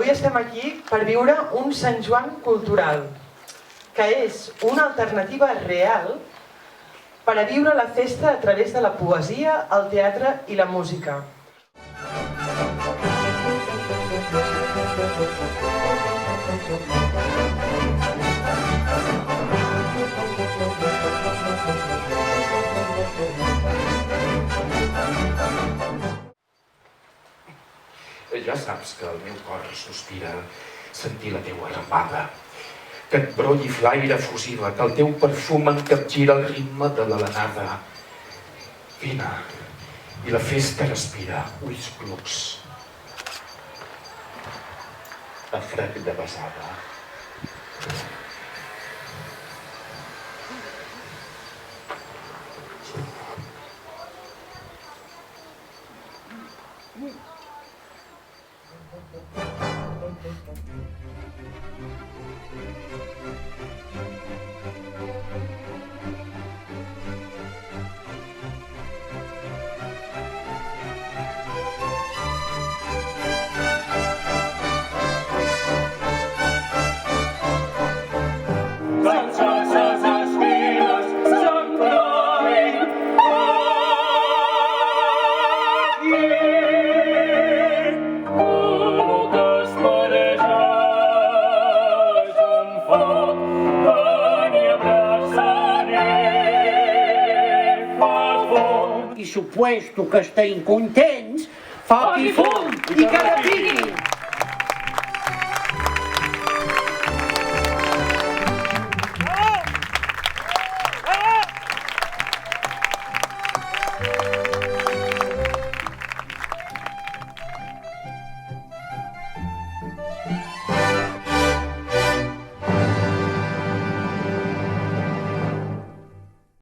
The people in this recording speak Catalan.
avui estem aquí per viure un Sant Joan cultural, que és una alternativa real per a viure la festa a través de la poesia, el teatre i la música. Ja saps que el meu cor sospira sentir la teua arrambada, que et brolli flaire fusiva, que el teu perfum encapgira el ritme de l'alenada. Vine, i la festa respira, ulls clucs, a frec de besada. I supuesto que estem contents, foc i fum, i que repigui!